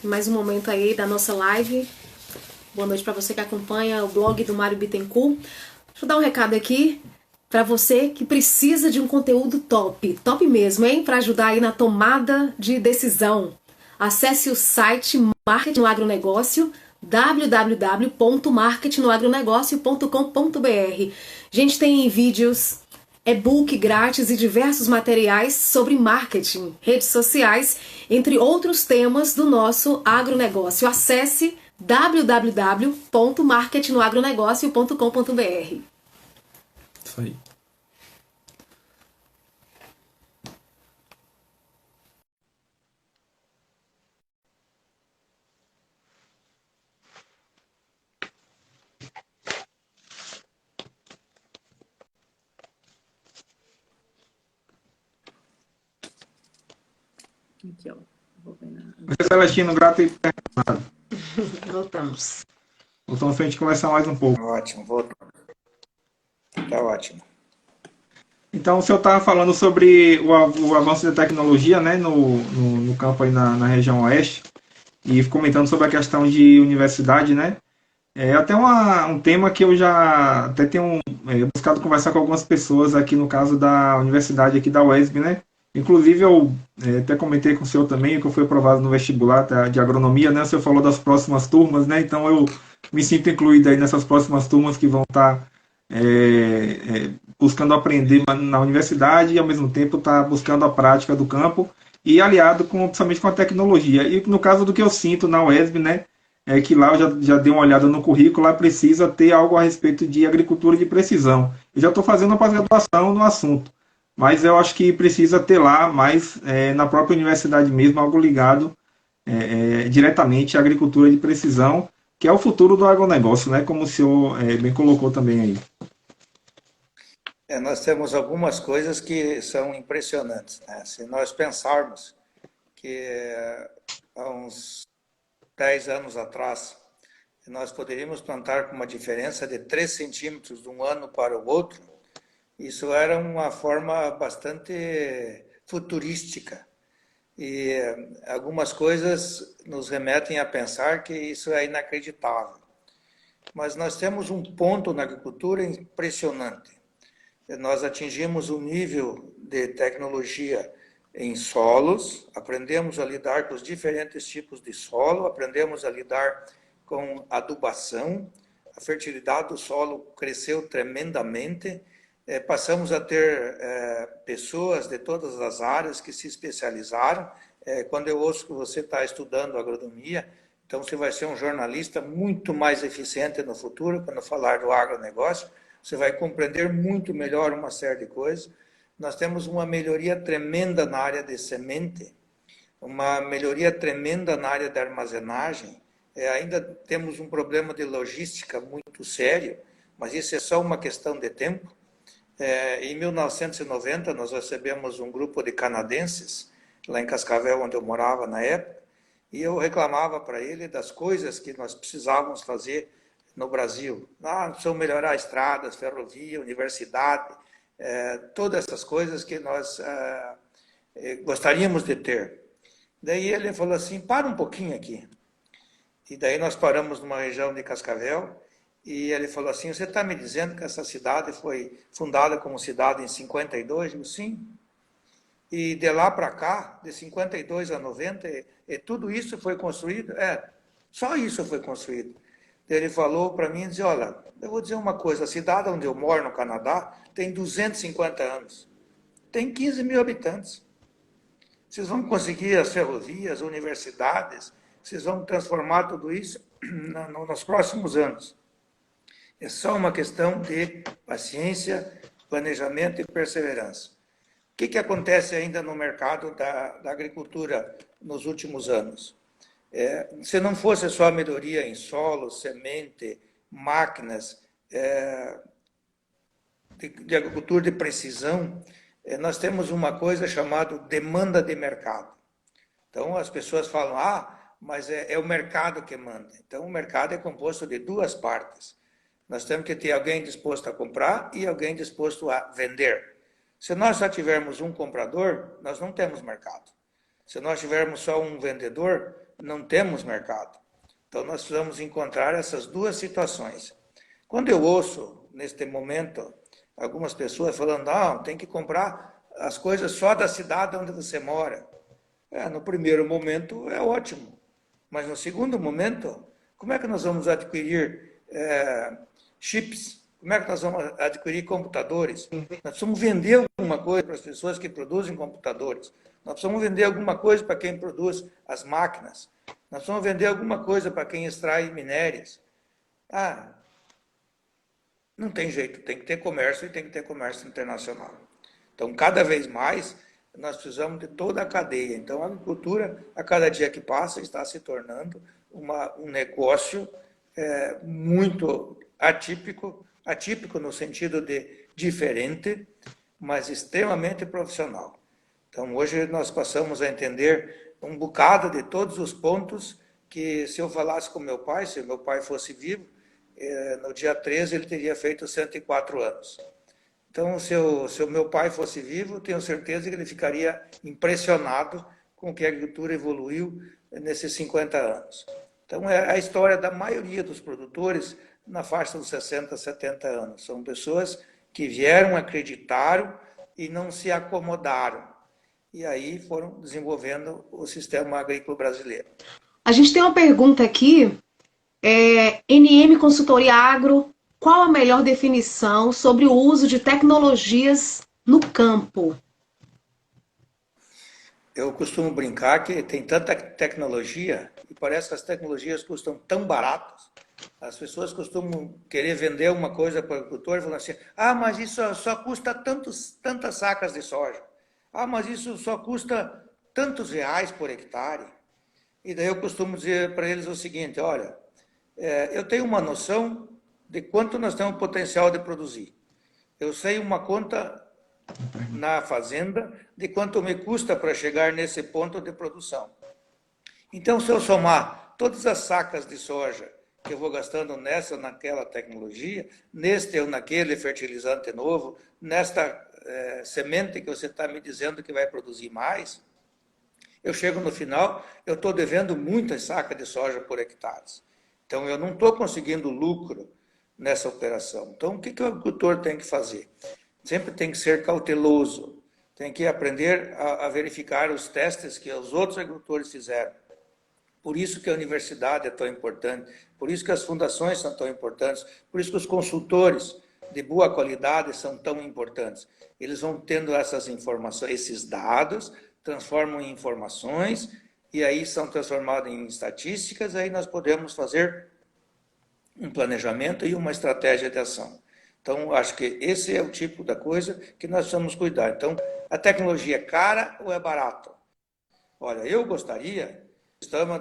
mais um momento aí da nossa live. Boa noite para você que acompanha o blog do Mário Bittencourt. Deixa eu dar um recado aqui para você que precisa de um conteúdo top, top mesmo, hein? Para ajudar aí na tomada de decisão. Acesse o site Marketing no Agronegócio, www.marketingnoagronegócio.com.br. Gente, tem vídeos, e-book grátis e diversos materiais sobre marketing, redes sociais, entre outros temas do nosso agronegócio. Acesse www.marketingnoagronegócio.com.br. Isso aí. Aqui, ó. Vou ver na... Celestino, grato e Voltamos. voltamos pra gente conversar mais um pouco. Ótimo, voltou. Tá ótimo. Então, o senhor estava falando sobre o avanço da tecnologia, né, no campo aí na região oeste, e comentando sobre a questão de universidade, né? É até um tema que eu já até tenho buscado conversar com algumas pessoas aqui no caso da universidade aqui da UESB, né? Inclusive eu até comentei com o senhor também que eu fui aprovado no vestibular de agronomia, né? O senhor falou das próximas turmas, né? Então eu me sinto incluído aí nessas próximas turmas que vão estar buscando aprender na universidade e ao mesmo tempo estar buscando a prática do campo e aliado principalmente com a tecnologia. E no caso do que eu sinto na UESB, né? É que lá eu já dei uma olhada no currículo, lá precisa ter algo a respeito de agricultura de precisão. Eu já estou fazendo uma pós-graduação no assunto, mas eu acho que precisa ter lá mais, na própria universidade mesmo, algo ligado diretamente à agricultura de precisão, que é o futuro do agronegócio, né? Como o senhor bem colocou também aí. Nós temos algumas coisas que são impressionantes, né? Se nós pensarmos que há uns 10 anos atrás, nós poderíamos plantar com uma diferença de 3 centímetros de um ano para o outro, isso era uma forma bastante futurística. E algumas coisas nos remetem a pensar que isso é inacreditável. Mas nós temos um ponto na agricultura impressionante. Nós atingimos um nível de tecnologia em solos, aprendemos a lidar com os diferentes tipos de solo, aprendemos a lidar com adubação, a fertilidade do solo cresceu tremendamente, passamos a ter pessoas de todas as áreas que se especializaram. Quando eu ouço que você está estudando agronomia, então você vai ser um jornalista muito mais eficiente no futuro, quando falar do agronegócio, você vai compreender muito melhor uma série de coisas. Nós temos uma melhoria tremenda na área de semente, uma melhoria tremenda na área de armazenagem. Ainda temos um problema de logística muito sério, mas isso é só uma questão de tempo. Em 1990, nós recebemos um grupo de canadenses, lá em Cascavel, onde eu morava na época, e eu reclamava para ele das coisas que nós precisávamos fazer no Brasil. Precisamos melhorar estradas, ferrovia, universidade, todas essas coisas que nós gostaríamos de ter. Daí ele falou assim, para um pouquinho aqui. E daí nós paramos numa região de Cascavel, e ele falou assim, você está me dizendo que essa cidade foi fundada como cidade em 52? Eu, sim. E de lá para cá, de 52 a 90, e tudo isso foi construído? Só isso foi construído. Ele falou para mim, disse, olha, eu vou dizer uma coisa, a cidade onde eu moro, no Canadá, tem 250 anos. Tem 15 mil habitantes. Vocês vão conseguir as ferrovias, universidades, vocês vão transformar tudo isso nos próximos anos. É só uma questão de paciência, planejamento e perseverança. O que acontece ainda no mercado da agricultura nos últimos anos? Se não fosse só a melhoria em solo, semente, máquinas, de agricultura de precisão, nós temos uma coisa chamada demanda de mercado. Então, as pessoas falam, mas é o mercado que manda. Então, o mercado é composto de duas partes. Nós temos que ter alguém disposto a comprar e alguém disposto a vender. Se nós só tivermos um comprador, nós não temos mercado. Se nós tivermos só um vendedor, não temos mercado. Então, nós precisamos encontrar essas duas situações. Quando eu ouço, neste momento, algumas pessoas falando, não, tem que comprar as coisas só da cidade onde você mora. No primeiro momento é ótimo, mas no segundo momento, como é que nós vamos adquirir chips? Como é que nós vamos adquirir computadores? Nós precisamos vender alguma coisa para as pessoas que produzem computadores. Nós precisamos vender alguma coisa para quem produz as máquinas. Nós precisamos vender alguma coisa para quem extrai minérios. Não tem jeito, tem que ter comércio e tem que ter comércio internacional. Então, cada vez mais, nós precisamos de toda a cadeia. Então, a agricultura, a cada dia que passa, está se tornando um negócio muito atípico no sentido de diferente, mas extremamente profissional. Então, hoje nós passamos a entender um bocado de todos os pontos que, se eu falasse com meu pai, se meu pai fosse vivo, no dia 13 ele teria feito 104 anos. Então, se o meu pai fosse vivo, tenho certeza que ele ficaria impressionado com o que a agricultura evoluiu nesses 50 anos. Então, é a história da maioria dos produtores na faixa dos 60, 70 anos. São pessoas que vieram, acreditaram e não se acomodaram. E aí foram desenvolvendo o sistema agrícola brasileiro. A gente tem uma pergunta aqui, NM Consultoria Agro, qual a melhor definição sobre o uso de tecnologias no campo? Eu costumo brincar que tem tanta tecnologia e parece que as tecnologias custam tão baratas. As pessoas costumam querer vender uma coisa para o agricultor e falar assim, mas isso só custa tantas sacas de soja. Mas isso só custa tantos reais por hectare. E daí eu costumo dizer para eles o seguinte, olha, eu tenho uma noção de quanto nós temos potencial de produzir. Eu sei uma conta na fazenda de quanto me custa para chegar nesse ponto de produção. Então, se eu somar todas as sacas de soja que eu vou gastando nessa ou naquela tecnologia, neste ou naquele fertilizante novo, nesta semente que você está me dizendo que vai produzir mais, eu chego no final, eu estou devendo muitas sacas de soja por hectare. Então, eu não estou conseguindo lucro nessa operação. Então, o que o agricultor tem que fazer? Sempre tem que ser cauteloso, tem que aprender a verificar os testes que os outros agricultores fizeram. Por isso que a universidade é tão importante, por isso que as fundações são tão importantes, por isso que os consultores de boa qualidade são tão importantes. Eles vão tendo essas informações, esses dados, transformam em informações, e aí são transformados em estatísticas, aí nós podemos fazer um planejamento e uma estratégia de ação. Então, acho que esse é o tipo da coisa que nós precisamos cuidar. Então, a tecnologia é cara ou é barata? Olha, eu gostaria, o sistema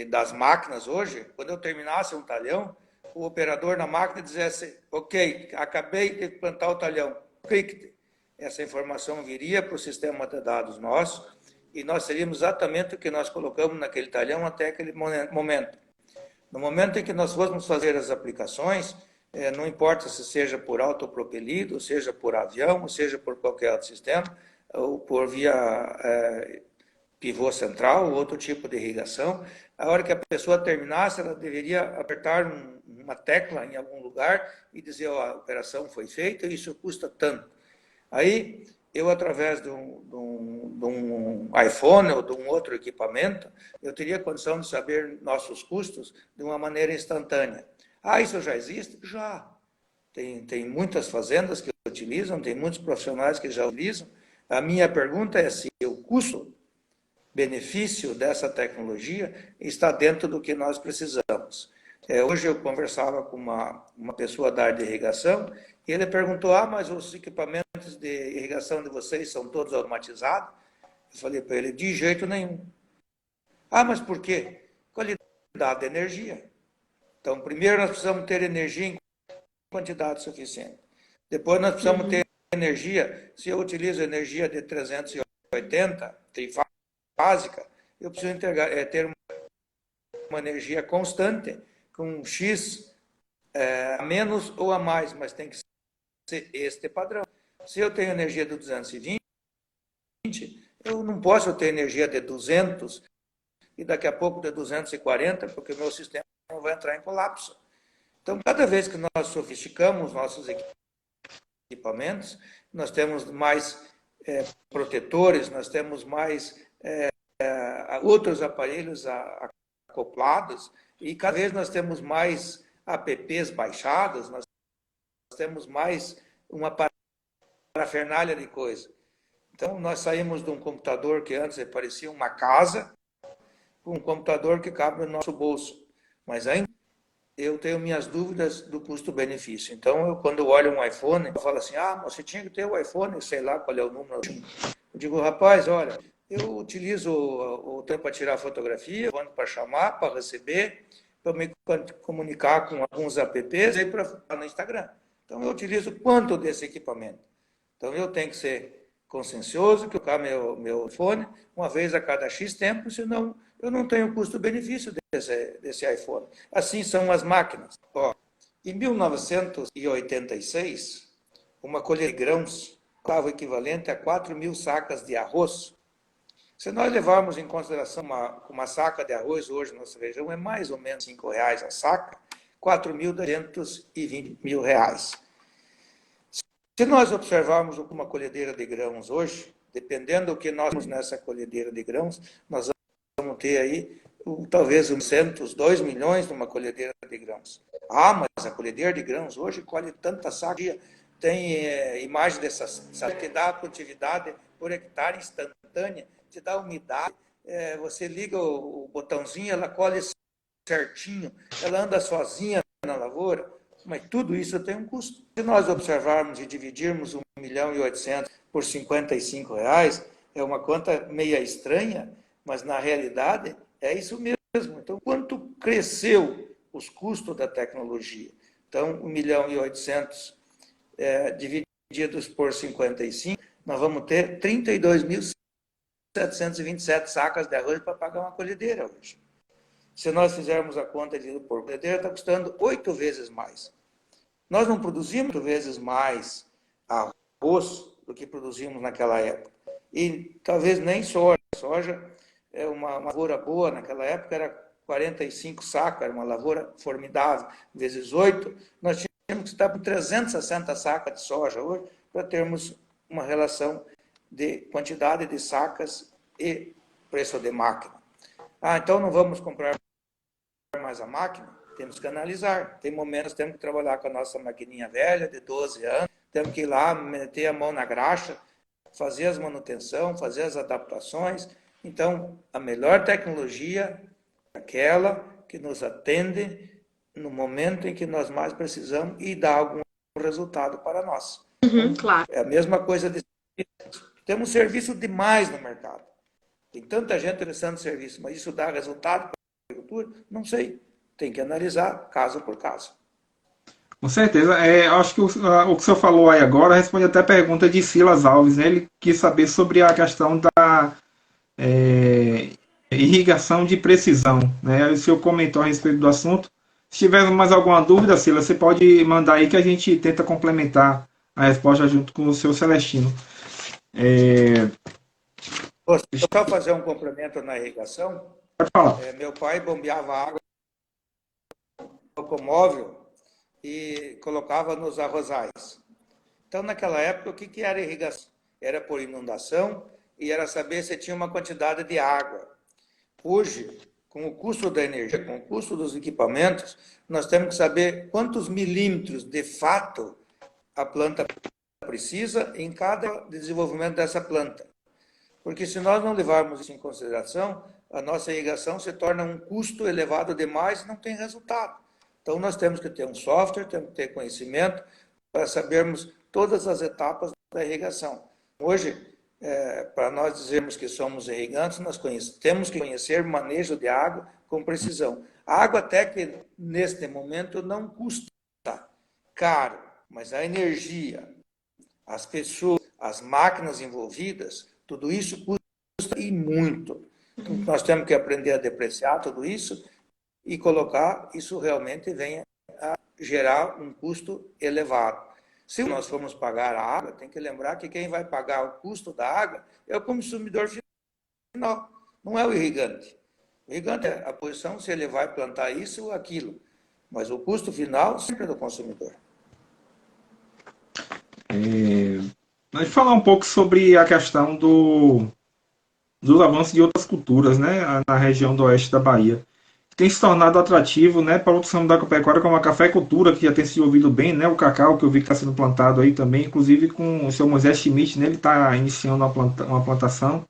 das máquinas hoje, quando eu terminasse um talhão, o operador na máquina dissesse, ok, acabei de plantar o talhão, clique. Essa informação viria para o sistema de dados nosso e nós teríamos exatamente o que nós colocamos naquele talhão até aquele momento. No momento em que nós fôssemos fazer as aplicações, não importa se seja por autopropelido, seja por avião, seja por qualquer outro sistema, ou por via pivô central, ou outro tipo de irrigação, a hora que a pessoa terminasse, ela deveria apertar uma tecla em algum lugar e dizer, a operação foi feita, isso custa tanto. Aí, eu, através de um iPhone ou de um outro equipamento, eu teria condição de saber nossos custos de uma maneira instantânea. Isso já existe? Já. Tem muitas fazendas que utilizam, tem muitos profissionais que já utilizam. A minha pergunta é se o custo-benefício dessa tecnologia está dentro do que nós precisamos. Hoje eu conversava com uma pessoa da área de irrigação e ele perguntou, mas os equipamentos de irrigação de vocês são todos automatizados? Eu falei para ele, de jeito nenhum. Mas por quê? Qualidade de energia. Então, primeiro nós precisamos ter energia em quantidade suficiente. Depois nós precisamos ter energia, se eu utilizo energia de 380, trifásica, eu preciso ter uma energia constante, com X a menos ou a mais, mas tem que ser este padrão. Se eu tenho energia de 220, eu não posso ter energia de 200 e daqui a pouco de 240, porque o meu sistema não vai entrar em colapso. Então, cada vez que nós sofisticamos nossos equipamentos, nós temos mais protetores, nós temos mais outros aparelhos acoplados, e cada vez nós temos mais apps baixados, nós temos mais uma parafernália de coisa. Então, nós saímos de um computador que antes parecia uma casa, para um computador que cabe no nosso bolso. Mas ainda eu tenho minhas dúvidas do custo-benefício. Então, quando eu olho um iPhone, eu falo assim, você tinha que ter o iPhone, sei lá qual é o número. Eu digo, rapaz, olha, eu utilizo o tempo para tirar fotografia, para chamar, para receber, para me comunicar com alguns apps e para no Instagram. Então, eu utilizo quanto desse equipamento? Então, eu tenho que ser consciencioso, colocar meu iPhone uma vez a cada X tempo, senão eu não tenho custo-benefício desse iPhone. Assim são as máquinas. Em 1986, uma colheita de grãos estava equivalente a 4.000 sacas de arroz. Se nós levarmos em consideração uma saca de arroz hoje na nossa região, é mais ou menos R$5 a saca, 4.220 mil reais. Se nós observarmos uma colhedeira de grãos hoje, dependendo do que nós temos nessa colhedeira de grãos, nós vamos ter aí talvez uns 2 milhões numa colhedeira de grãos. Mas a colhedeira de grãos hoje colhe tanta saca, tem imagem dessa saca, que dá a produtividade por hectare instantânea, te dá umidade, você liga o botãozinho, ela colhe certinho, ela anda sozinha na lavoura, mas tudo isso tem um custo. Se nós observarmos e dividirmos 1.800.000 por R$55, é uma conta meia estranha, mas na realidade é isso mesmo. Então, quanto cresceu os custos da tecnologia? Então, 1.800.000 divididos por 55, nós vamos ter 32.727 sacas de arroz para pagar uma colhedeira hoje. Se nós fizermos a conta de por colhedeira, está custando 8 vezes mais. Nós não produzimos 8 vezes mais arroz do que produzimos naquela época. E talvez nem soja. Soja é uma lavoura boa, naquela época era 45 sacas, era uma lavoura formidável. Vezes 8, nós tínhamos que estar com 360 sacas de soja hoje para termos uma relação de quantidade de sacas e preço de máquina. Então não vamos comprar mais a máquina? Temos que analisar. Tem momentos que temos que trabalhar com a nossa maquininha velha, de 12 anos, temos que ir lá, meter a mão na graxa, fazer as manutenções, fazer as adaptações. Então, a melhor tecnologia é aquela que nos atende no momento em que nós mais precisamos e dá algum resultado para nós. Claro. É a mesma coisa de serviço. Temos serviço demais no mercado. Tem tanta gente prestando serviço, mas isso dá resultado para a agricultura? Não sei. Tem que analisar caso por caso. Com certeza. Acho que o que o senhor falou aí agora responde até a pergunta de Silas Alves, né? Ele quis saber sobre a questão da irrigação de precisão, né? O senhor comentou a respeito do assunto. Se tiver mais alguma dúvida, Silas, você pode mandar aí que a gente tenta complementar a resposta junto com o seu Celestino. Eu só fazer um complemento na irrigação. Pode falar. Meu pai bombeava água no automóvel e colocava nos arrozais. Então, naquela época, o que era irrigação? Era por inundação e era saber se tinha uma quantidade de água. Hoje, com o custo da energia, com o custo dos equipamentos, nós temos que saber quantos milímetros, de fato, a planta precisa em cada desenvolvimento dessa planta. Porque se nós não levarmos isso em consideração, a nossa irrigação se torna um custo elevado demais e não tem resultado. Então, nós temos que ter um software, temos que ter conhecimento para sabermos todas as etapas da irrigação. Hoje, para nós dizermos que somos irrigantes, nós temos que conhecer o manejo de água com precisão. A água até que, neste momento, não custa caro, mas a energia, as pessoas, as máquinas envolvidas, tudo isso custa e muito. Então, nós temos que aprender a depreciar tudo isso e colocar, isso realmente venha a gerar um custo elevado. Se nós formos pagar a água, tem que lembrar que quem vai pagar o custo da água é o consumidor final, não é o irrigante. O gigante é a posição se ele vai plantar isso ou aquilo, mas o custo final sempre é do consumidor. Nós falar um pouco sobre a questão dos avanços de outras culturas, né, na região do oeste da Bahia. Tem se tornado atrativo, né, para a produção da agropecuária, como a cafeicultura, que já tem se desenvolvido bem, né, o cacau, que eu vi que está sendo plantado aí também, inclusive com o seu Moisés Schmidt, né, ele está iniciando uma plantação.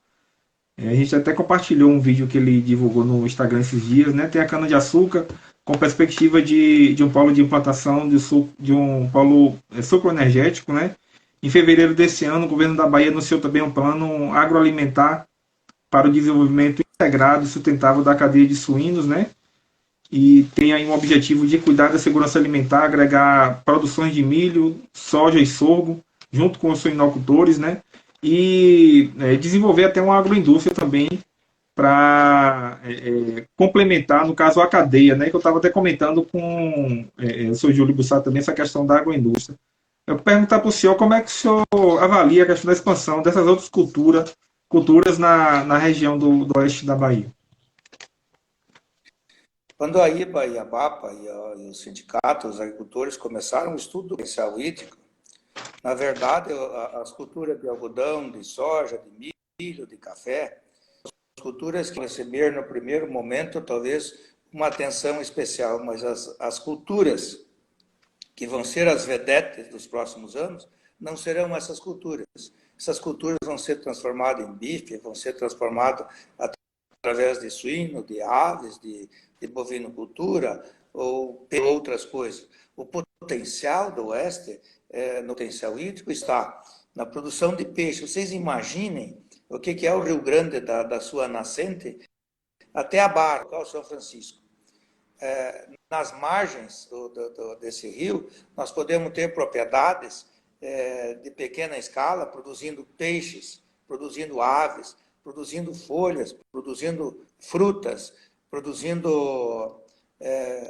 A gente até compartilhou um vídeo que ele divulgou no Instagram esses dias, né, tem a cana-de-açúcar, com perspectiva de um polo de implantação de um polo sucro energético, né. Em fevereiro desse ano, o governo da Bahia anunciou também um plano agroalimentar para o desenvolvimento integrado e sustentável da cadeia de suínos, né? E tem aí um objetivo de cuidar da segurança alimentar, agregar produções de milho, soja e sorgo, junto com os suinocultores, né? E desenvolver até uma agroindústria também para complementar, no caso, a cadeia, né? Que eu estava até comentando com o senhor Júlio Bussat também, essa questão da agroindústria. Eu vou perguntar para o senhor como é que o senhor avalia a questão da expansão dessas outras culturas na região do oeste da Bahia. Quando a IBA e a BAPA e os sindicatos, os agricultores começaram o estudo do potencial hídrico, na verdade, as culturas de algodão, de soja, de milho, de café, as culturas que receberam no primeiro momento, talvez, uma atenção especial, mas as culturas que vão ser as vedetes dos próximos anos, não serão essas culturas. Essas culturas vão ser transformadas em bife, vão ser transformadas através de suíno, de aves, de bovinocultura ou outras coisas. O potencial do oeste, no potencial hídrico, está na produção de peixe. Vocês imaginem o que é o Rio Grande da sua nascente até a Barra, ao São Francisco. Nas margens desse rio, nós podemos ter propriedades de pequena escala, produzindo peixes, produzindo aves, produzindo folhas, produzindo frutas, produzindo...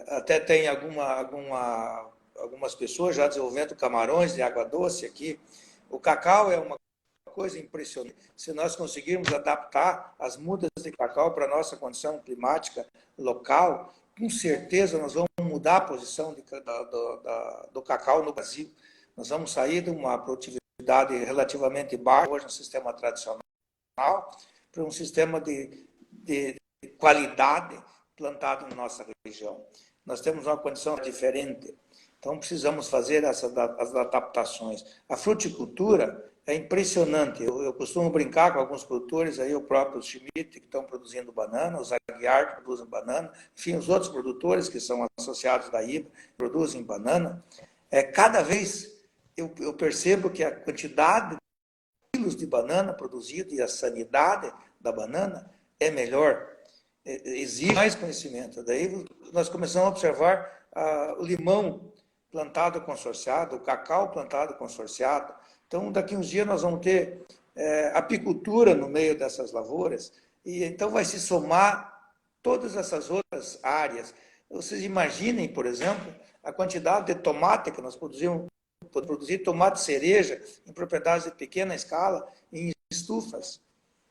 até tem algumas pessoas já desenvolvendo camarões de água doce aqui. O cacau é uma coisa impressionante. Se nós conseguirmos adaptar as mudas de cacau para a nossa condição climática local, com certeza nós vamos mudar a posição do cacau no Brasil. Nós vamos sair de uma produtividade relativamente baixa, hoje no sistema tradicional, para um sistema de qualidade plantado na nossa região. Nós temos uma condição diferente, então precisamos fazer as adaptações. A fruticultura é impressionante. Eu costumo brincar com alguns produtores, aí o próprio Schmidt, que estão produzindo banana, os Aguiar, que produzem banana, enfim, os outros produtores que são associados da IBA, produzem banana. Cada vez eu percebo que a quantidade de quilos de banana produzido e a sanidade da banana é melhor. Exige mais conhecimento. Daí nós começamos a observar o limão plantado consorciado, o cacau plantado consorciado. Então, daqui uns dias nós vamos ter apicultura no meio dessas lavouras, e então vai se somar todas essas outras áreas. Vocês imaginem, por exemplo, a quantidade de tomate que nós podemos produzir tomate cereja em propriedades de pequena escala, em estufas.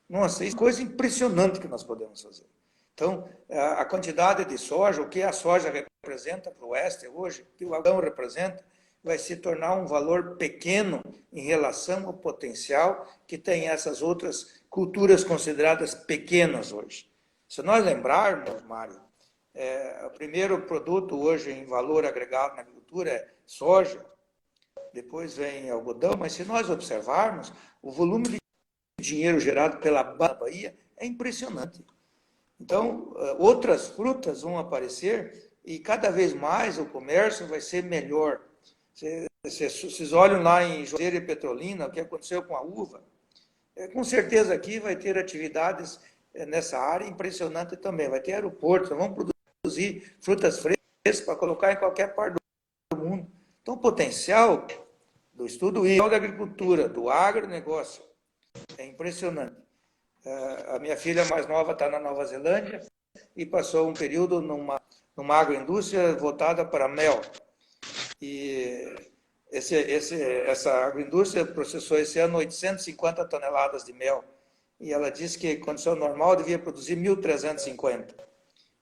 Nossa, isso é coisa impressionante que nós podemos fazer. Então, a quantidade de soja, o que a soja representa para o oeste hoje, o que o algodão representa, vai se tornar um valor pequeno em relação ao potencial que tem essas outras culturas consideradas pequenas hoje. Se nós lembrarmos, Mário, o primeiro produto hoje em valor agregado na agricultura é soja, depois vem algodão, mas se nós observarmos, o volume de dinheiro gerado pela Bahia é impressionante. Então, outras frutas vão aparecer e cada vez mais o comércio vai ser melhor. Vocês olham lá em Juazeiro e Petrolina, o que aconteceu com a uva. Com certeza aqui vai ter atividades nessa área impressionante também. Vai ter aeroportos, vamos produzir frutas frescas para colocar em qualquer parte do mundo. Então, o potencial do estudo da agricultura, do agronegócio, é impressionante. A minha filha mais nova está na Nova Zelândia e passou um período numa agroindústria voltada para mel. E essa agroindústria processou esse ano 850 toneladas de mel. E ela disse que, em condição normal, devia produzir 1.350.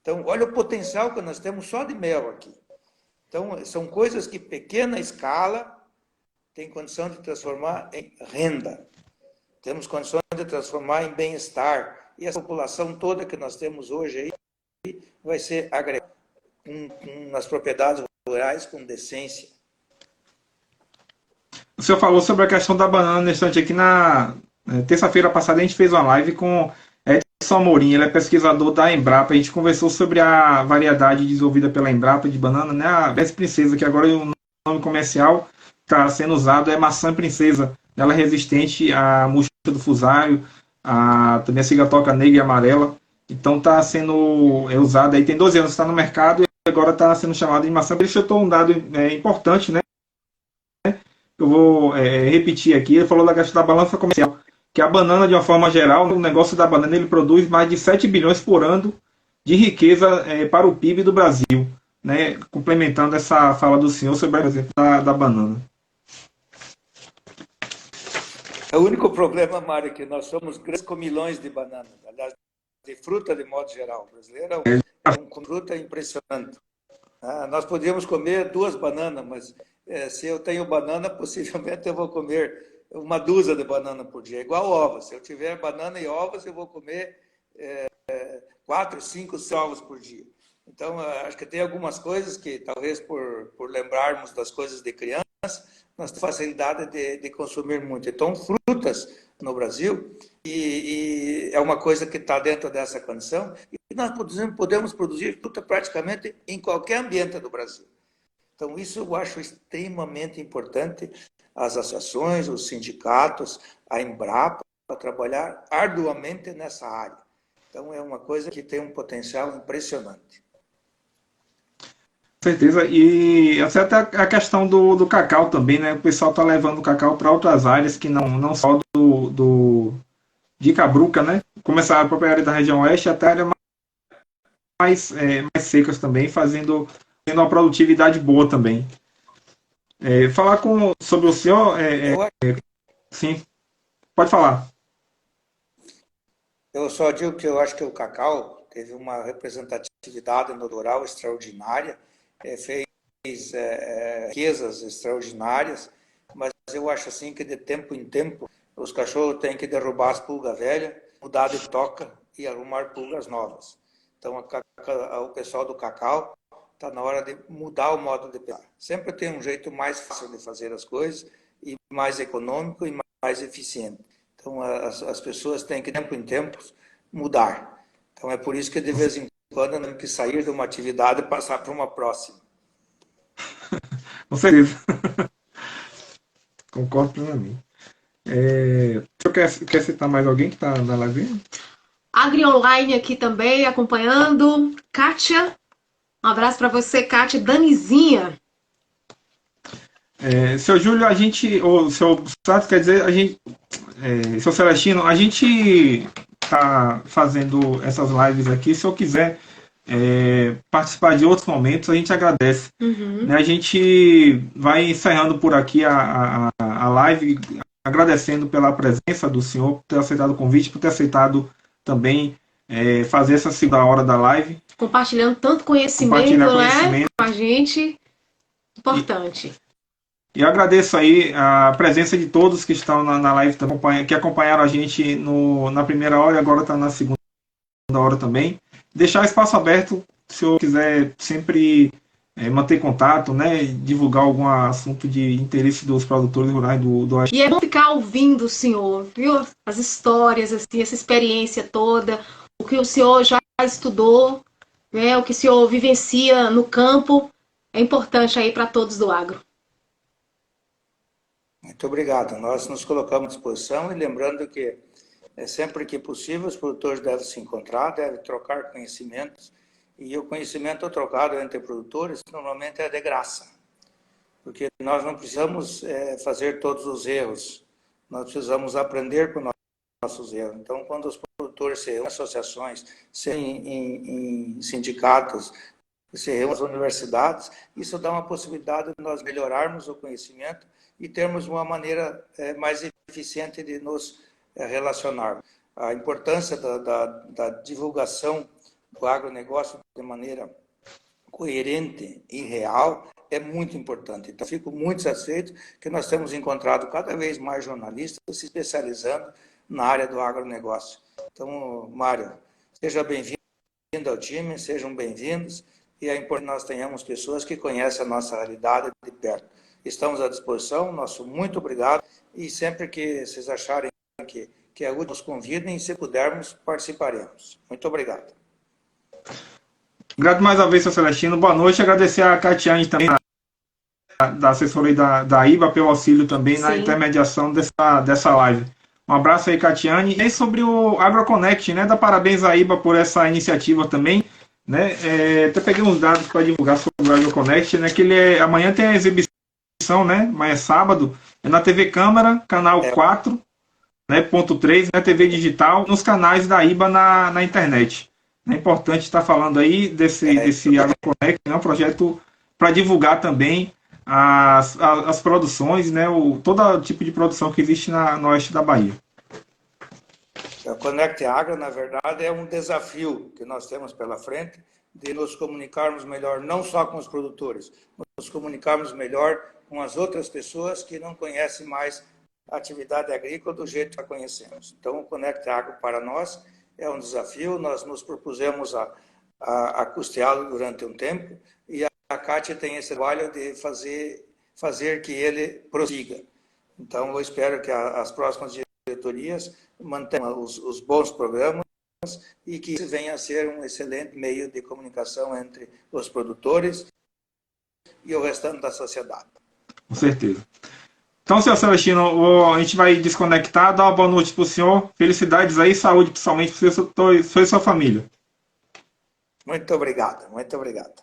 Então, olha o potencial que nós temos só de mel aqui. Então, são coisas que pequena escala tem condição de transformar em renda. Temos condições de transformar em bem-estar. E essa população toda que nós temos hoje aí vai ser agregada nas propriedades rurais com decência. O senhor falou sobre a questão da banana no instante aqui na terça-feira passada a gente fez uma live com Edson Amorim, ele é pesquisador da Embrapa, a gente conversou sobre a variedade desenvolvida pela Embrapa de banana, né? A Best Princesa, que agora o nome comercial está sendo usado é maçã princesa, ela é resistente à murcha do fusário, também a cigatoca negra e amarela, então está sendo usada, aí tem 12 anos, está no mercado e agora está sendo chamado de maçã. Ele chutou um dado importante, né? Eu vou repetir aqui, ele falou da questão da balança comercial, que a banana, de uma forma geral, o negócio da banana, ele produz mais de 7 bilhões por ano de riqueza para o PIB do Brasil, né? Complementando essa fala do senhor sobre o exemplo da banana. O único problema, Mário, é que nós somos grandes comilões de banana, aliás, de fruta de modo geral. O brasileiro é um fruta impressionante. Nós podíamos comer 2 bananas, mas se eu tenho banana, possivelmente eu vou comer uma dúzia de banana por dia, igual ovos. Se eu tiver banana e ovos, eu vou comer 4, 5 ovos por dia. Então, acho que tem algumas coisas que, talvez por lembrarmos das coisas de criança, nós temos facilidade de consumir muito. Então, frutas no Brasil, e é uma coisa que está dentro dessa condição, e nós podemos produzir fruta praticamente em qualquer ambiente do Brasil. Então, isso eu acho extremamente importante, as associações, os sindicatos, a Embrapa, para trabalhar arduamente nessa área. Então, é uma coisa que tem um potencial impressionante. Com certeza, e até a questão do cacau também, né? O pessoal está levando o cacau para outras áreas que não só de Cabruca, né? Começar a própria área da região oeste até áreas mais secas também, tendo uma produtividade boa também. Falar sobre o senhor... sim, pode falar. Eu só digo que eu acho que o cacau teve uma representatividade no rural extraordinária, fez riquezas extraordinárias, mas eu acho assim que de tempo em tempo os cachorros têm que derrubar as pulgas velhas, mudar de toca e arrumar pulgas novas. Então o pessoal do cacau está na hora de mudar o modo de pensar. Sempre tem um jeito mais fácil de fazer as coisas e mais econômico e mais eficiente. Então as pessoas têm que, de tempo em tempo, mudar. Então é por isso que de vez em quando temos que sair de uma atividade e passar para uma próxima. Com certeza. Concordo plenamente. O senhor quer citar mais alguém que está na live? Agri Online aqui também, acompanhando. Kátia, um abraço para você, Kátia. Danizinha. Seu Júlio, ou seu Sato, quer dizer, seu Celestino, a gente está fazendo essas lives aqui. Se eu quiser participar de outros momentos, a gente agradece. Uhum. A gente vai encerrando por aqui a live, agradecendo pela presença do senhor, por ter aceitado o convite, por ter aceitado também fazer essa segunda hora da live. Compartilhando tanto conhecimento, né, com a gente. Importante. E eu agradeço aí a presença de todos que estão na live, que acompanharam a gente na primeira hora e agora está na segunda hora também. Deixar o espaço aberto, se eu quiser sempre manter contato, né, divulgar algum assunto de interesse dos produtores rurais do Oeste. E é bom ficar ouvindo o senhor, viu? As histórias, assim, essa experiência toda, o que o senhor já estudou, né, o que o senhor vivencia no campo, é importante aí para todos do agro. Muito obrigado. Nós nos colocamos à disposição e lembrando que sempre que possível os produtores devem se encontrar, devem trocar conhecimentos, e o conhecimento trocado entre produtores normalmente é de graça, porque nós não precisamos fazer todos os erros, nós precisamos aprender com nossos erros. Então, quando os produtores se reúnem em associações, se em sindicatos, se reúnem nas universidades, isso dá uma possibilidade de nós melhorarmos o conhecimento e termos uma maneira mais eficiente de nos relacionar. A importância da divulgação o agronegócio de maneira coerente e real é muito importante. Então, fico muito satisfeito que nós temos encontrado cada vez mais jornalistas se especializando na área do agronegócio. Então, Mário, seja bem-vindo ao time, sejam bem-vindos, e é importante que nós tenhamos pessoas que conhecem a nossa realidade de perto. Estamos à disposição, nosso muito obrigado, e sempre que vocês acharem que é útil, nos convidem, e se pudermos, participaremos. Muito obrigado. Obrigado mais uma vez, seu Celestino. Boa noite. Agradecer a Catiane também, da assessoria da IBA, pelo auxílio também na intermediação dessa live. Um abraço aí, Catiane. E sobre o AgroConnect, né? Dá parabéns à IBA por essa iniciativa também, né? Até peguei uns dados para divulgar sobre o AgroConnect, né? Que amanhã tem a exibição, né? Amanhã é sábado, é na TV Câmara, canal 4, né? Ponto 3, né? TV digital, nos canais da IBA na internet. É importante estar falando aí desse AgroConnect, né? Um projeto para divulgar também as produções, né? Todo tipo de produção que existe no oeste da Bahia. O Conect Agro, na verdade, é um desafio que nós temos pela frente de nos comunicarmos melhor, não só com os produtores, mas nos comunicarmos melhor com as outras pessoas que não conhecem mais a atividade agrícola do jeito que a conhecemos. Então, o Conect Agro, para nós, é um desafio. Nós nos propusemos a custeá-lo durante um tempo, e a Cátia tem esse trabalho de fazer que ele prossiga. Então, eu espero que as próximas diretorias mantenham os bons programas e que isso venha a ser um excelente meio de comunicação entre os produtores e o restante da sociedade. Com certeza. Então, senhor Celestino, a gente vai desconectar, dar uma boa noite para o senhor. Felicidades aí, saúde, principalmente para você e sua família. Muito obrigado, muito obrigado.